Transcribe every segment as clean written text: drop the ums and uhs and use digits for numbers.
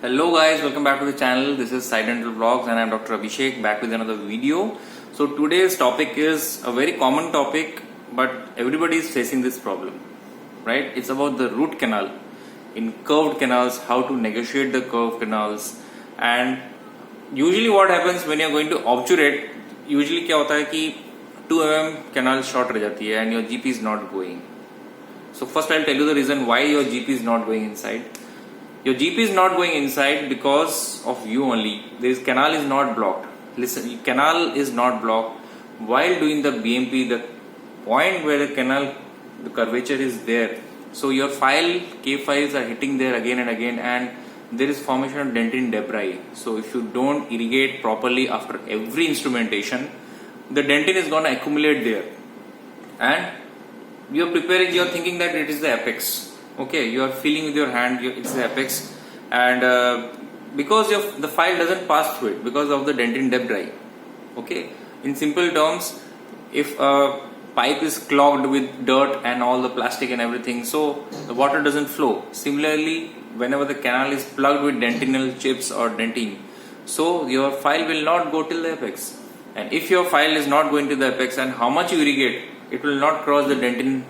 Hello guys, welcome back to the channel. This is Side Dental Vlogs and I am Dr. Abhishek back with another video. So today's topic is a very common topic, but everybody is facing this problem, right? It's about the root canal. In curved canals, how to negotiate the curved canals, and usually what happens when you're going to obturate, usually क्या होता है कि 2 mm canal short रह जाती है and your GP is not going. So first I'll tell you the reason why your GP is not going inside. Your GP is not going inside because of you only. This canal is not blocked. Listen, canal is not blocked. While doing the BMP, the point where the canal, the curvature is there. So your K5s are hitting there again and again, and there is formation of dentin debris. So if you don't irrigate properly after every instrumentation, the dentin is going to accumulate there. And you're preparing, you're thinking that it is the apex. Okay, you are feeling with your hand, it's the apex, and because the file doesn't pass through it because of the dentin debris. Okay, in simple terms, if a pipe is clogged with dirt and all the plastic and everything, so the water doesn't flow. Similarly, whenever the canal is plugged with dentinal chips or dentin, so your file will not go till the apex. And if your file is not going to the apex, and how much you irrigate, it will not cross the dentin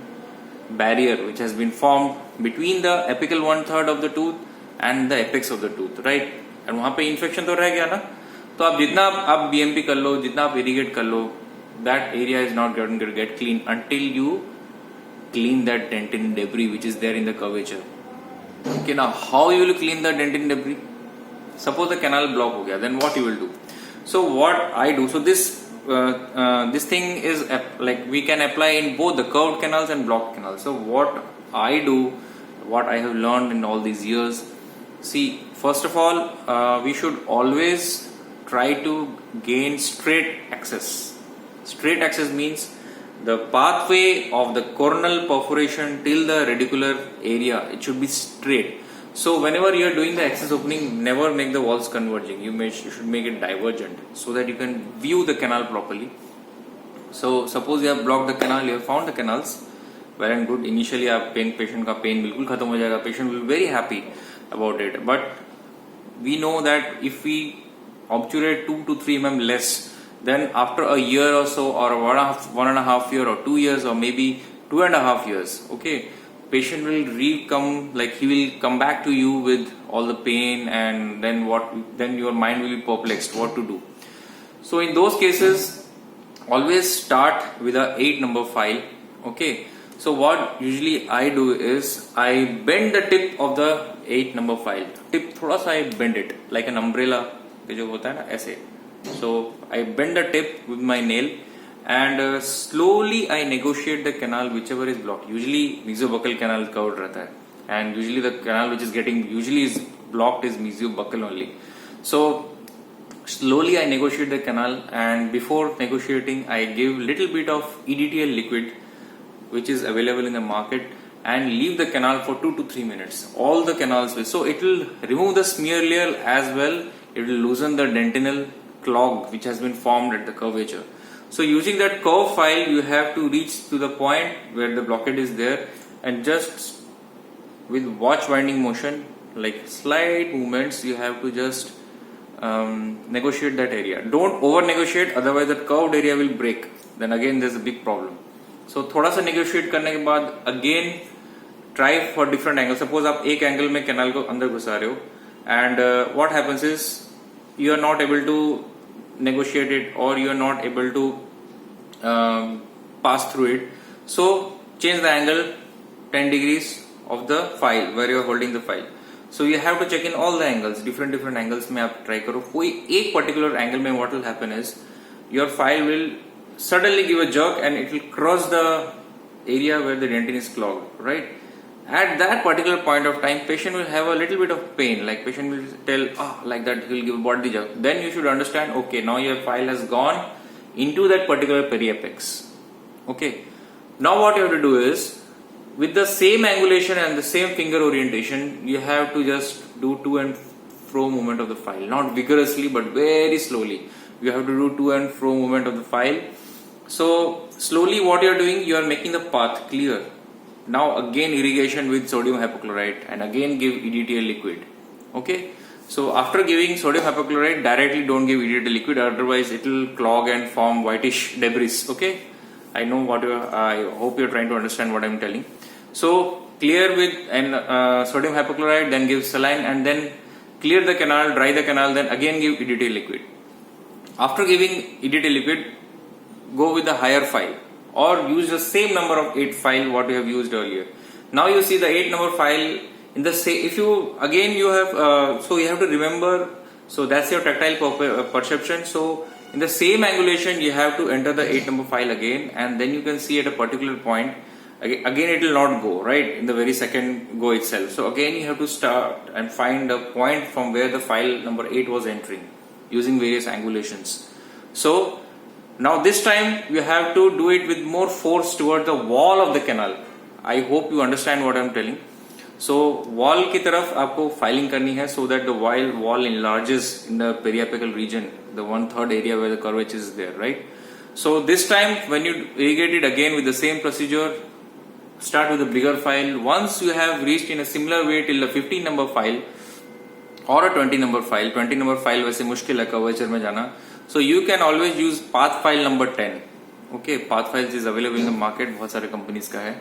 barrier which has been formed between the apical 1/3 of the tooth and the apex of the tooth, right? and वहाँ पे infection तो रह गया ना, तो आप जितना आप BMP कर लो, जितना आप irrigate कर लो, that area is not going to get clean until you clean that dentin debris which is there in the curvature. Okay, now how you will clean the dentin debris? Suppose the canal block हो गया, then what you will do? So what I do, so this thing is like we can apply in both the curved canals and blocked canals. So what I do, what I have learned in all these years, see, first of all, we should always try to gain straight access. Straight access means the pathway of the coronal perforation till the radicular area, it should be straight. So whenever you are doing the access opening, never make the walls converging. You should make it divergent so that you can view the canal properly. So suppose you have blocked the canal, you have found the canals, well and good. Initially आप patient का pain बिल्कुल खत्म हो जाएगा. Patient will be very happy about it. But we know that if we obturate 2 to 3 mm less, then after a year or so, or 1.5 year, or 2 years, or maybe 2.5 years, okay, patient will he will come back to you with all the pain, and then your mind will be perplexed what to do. So in those cases, always start with a 8 number file. Okay, so what usually I do is I bend the tip of the 8 number file. Tip थोड़ा सा I bend it like an umbrella के जो होता है ना ऐसे. So I bend the tip with my nail, and slowly I negotiate the canal whichever is blocked. Usually mesiobuccal canal covered रहता है, and usually the canal which is blocked is mesiobuccal only. So slowly I negotiate the canal, and before negotiating I give little bit of EDTL liquid which is available in the market, and leave the canal for 2 to 3 minutes. All the canals will, so it will remove the smear layer as well. It will loosen the dentinal clog which has been formed at the curvature. So using that curve file, you have to reach to the point where the blockade is there, and just with watch winding motion, like slight movements, you have to just negotiate that area. Don't over negotiate, otherwise the curved area will break. Then again there's a big problem. So थोड़ा सा negotiate करने के बाद again try for different angles. Suppose आप एक angle में canal को अंदर घुसा रहे हो, and what happens is you are not able to negotiate it, or you are not able to pass through it. So change the angle 10 degrees of the file where you are holding the file. So you have to check in all the angles, different angles में आप try करो. कोई एक particular angle में what will happen is your file will suddenly give a jerk and it will cross the area where the dentin is clogged, right? At that particular point of time, patient will have a little bit of pain, like patient will tell, like that, he will give a body jerk. Then you should understand, okay, now your file has gone into that particular periapex. Okay, now what you have to do is, with the same angulation and the same finger orientation, you have to just do to and fro movement of the file, not vigorously but very slowly. You have to do to and fro movement of the file. So slowly what you are doing, you are making the path clear. Now again irrigation with sodium hypochlorite, and again give EDTL liquid. Okay, So after giving sodium hypochlorite, directly don't give EDTA liquid, otherwise it will clog and form whitish debris. Okay, I know what I hope you're trying to understand what I'm telling. So clear with sodium hypochlorite, then give saline, and then clear the canal, dry the canal, then again give EDTA liquid. After giving EDTA liquid, go with the higher file or use the same number of 8 file what you have used earlier. Now you see the 8 number file in the same. If you again you have so you have to remember. So that's your tactile perception. So in the same angulation you have to enter the 8 number file again, and then you can see at a particular point again it will not go right in the very second go itself. So again you have to start and find a point from where the file number 8 was entering using various angulations. So now this time you have to do it with more force toward the wall of the canal. I hope you understand what I am telling. So wall की तरफ आपको filing करनी है so that the wall enlarges in the periapical region, the 1/3 area where the curvature is there, right? So this time when you irrigate it again with the same procedure, start with a bigger file. Once you have reached in a similar way till the 15 number file or a 20 number file, 20 number file वैसे मुश्किल है curvature में जाना. So you can always use path file number 10. Okay, path files is available in the market, बहुत सारे companies का है.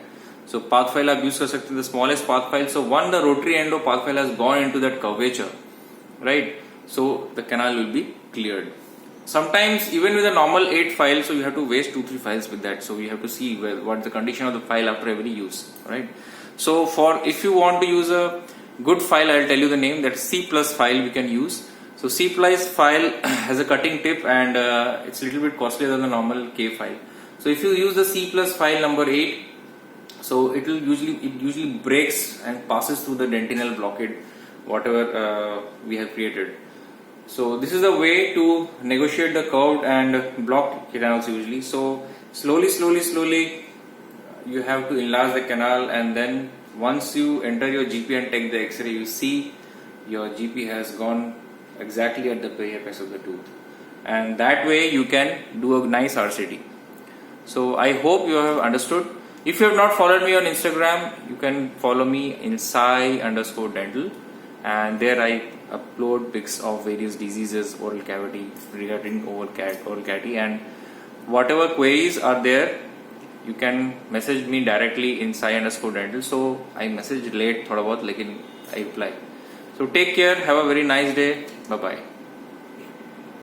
So path file आप use कर सकते हैं, the smallest path file. So one, the rotary end of path file has gone into that curvature, right? So the canal will be cleared. Sometimes even with a normal 8 file, so you have to waste 2-3 files with that. So we have to see what the condition of the file after every use, right? So if you want to use a good file, I'll tell you the name. That C+ file we can use. So C+ file has a cutting tip and it's a little bit costlier than the normal K file. So if you use the C+ file number 8, so it usually breaks and passes through the dentinal blockade, whatever we have created. So this is the way to negotiate the curved and blocked canals usually. So slowly you have to enlarge the canal, and then once you enter your GP and take the X-ray, you see your GP has gone exactly at the periapex of the tooth, and that way you can do a nice RCT. So I hope you have understood. If you have not followed me on Instagram, you can follow me in Sai_dental, and there I upload pics of various diseases, oral cavity, regarding oral cavity, and whatever queries are there, you can message me directly in Sai_dental. So I message late thoda bahut, lekin I reply. So take care, have a very nice day, bye bye.